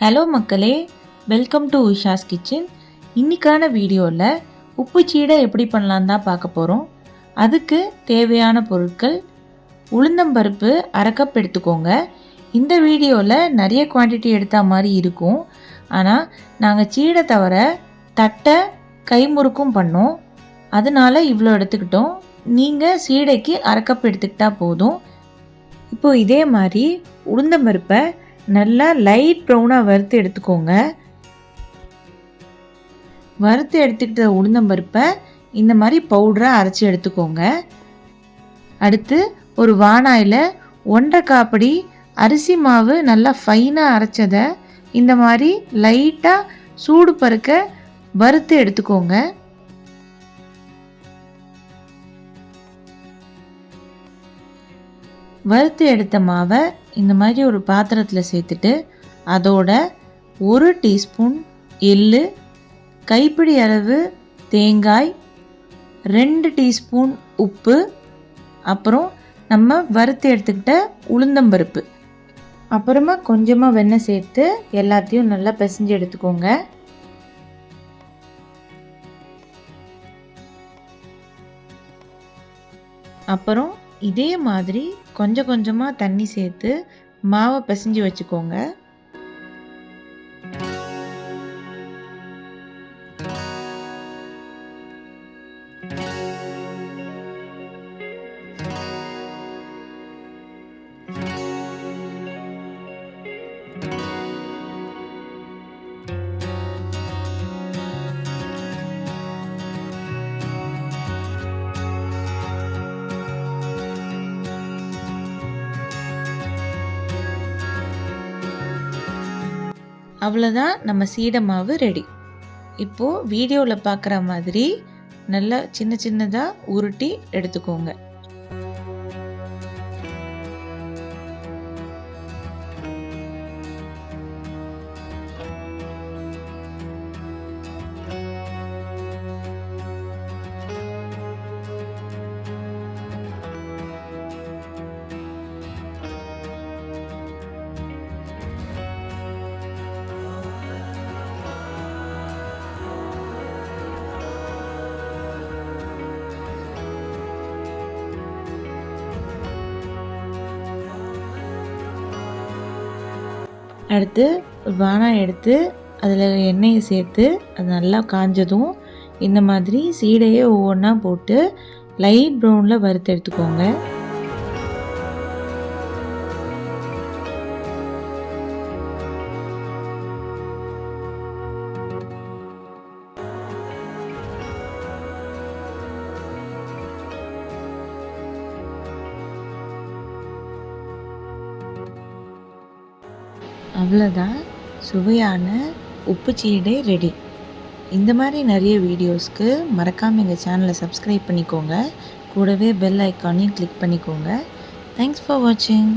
Hello மக்களே, welcome to Usha's kitchen. இன்றைக்கான வீடியோவில் உப்பு சீடை எப்படி பண்ணலாம் தான் பார்க்க போகிறோம். அதுக்கு தேவையான பொருட்கள்: உளுந்தம்பருப்பு அரை கப் எடுத்துக்கோங்க. இந்த வீடியோவில் நிறைய குவான்டிட்டி எடுத்த மாதிரி இருக்கும். ஆனால் நாங்கள் சீடை தவிர தட்டை கைமுறுக்கும் பண்ணோம், அதனால் இவ்வளோ எடுத்துக்கிட்டோம். நீங்கள் சீடைக்கு அரை கப் எடுத்துக்கிட்டால் போதும். இப்போது இதே மாதிரி உளுந்தம்பருப்பை நல்லா லைட் ப்ரௌனாக வறுத்து எடுத்துக்கோங்க. வறுத்து எடுத்துக்கிட்ட உளுந்தம்பருப்பை இந்த மாதிரி பவுடராக அரைச்சி எடுத்துக்கோங்க. அடுத்து ஒரு வாணாயில் 1.5 காப்படி அரிசி மாவு நல்லா ஃபைனாக அரைச்சதை இந்த மாதிரி லைட்டாக சூடு பருக்க வறுத்து எடுத்துக்கோங்க. வறுத்து எடுத்த மாவை இந்த மாதிரி ஒரு பாத்திரத்தில் சேர்த்துட்டு அதோட 1 டீஸ்பூன் எள்ளு, கைப்பிடி அளவு தேங்காய், 2 டீஸ்பூன் உப்பு, அப்புறம் நம்ம வறுத்து எடுத்துக்கிட்ட உளுந்தம்பருப்பு, அப்புறமா கொஞ்சமாக வெண்ணெய் சேர்த்து எல்லாத்தையும் நல்லா பிசைஞ்சு எடுத்துக்கோங்க. அப்புறம் இதே மாதிரி கொஞ்சம் கொஞ்சமாக தண்ணி சேர்த்து மாவை பிசைஞ்சு வச்சுக்கோங்க. அவ்வளோதான், நம்ம சீடை மாவு ரெடி. இப்போது வீடியோவில் பார்க்குற மாதிரி நல்லா சின்ன சின்னதாக உருட்டி எடுத்துக்கோங்க. அடுத்து வாணாய் எடுத்து அதில் எண்ணெயை சேர்த்து அது நல்லா காஞ்சதும் இந்த மாதிரி சீடையை ஒவ்வொன்றா போட்டு லைட் ப்ரௌனில் வறுத்து எடுத்துக்கோங்க. அவ்வளோதான், சுவையான உப்பு சீடை ரெடி. இந்த மாதிரி நிறைய வீடியோஸ்க்கு மறக்காமல் எங்கள் சேனலை சப்ஸ்கிரைப் பண்ணிக்கோங்க. கூடவே பெல் ஐக்கானையும் கிளிக் பண்ணிக்கோங்க. தேங்க்ஸ் ஃபார் வாட்சிங்.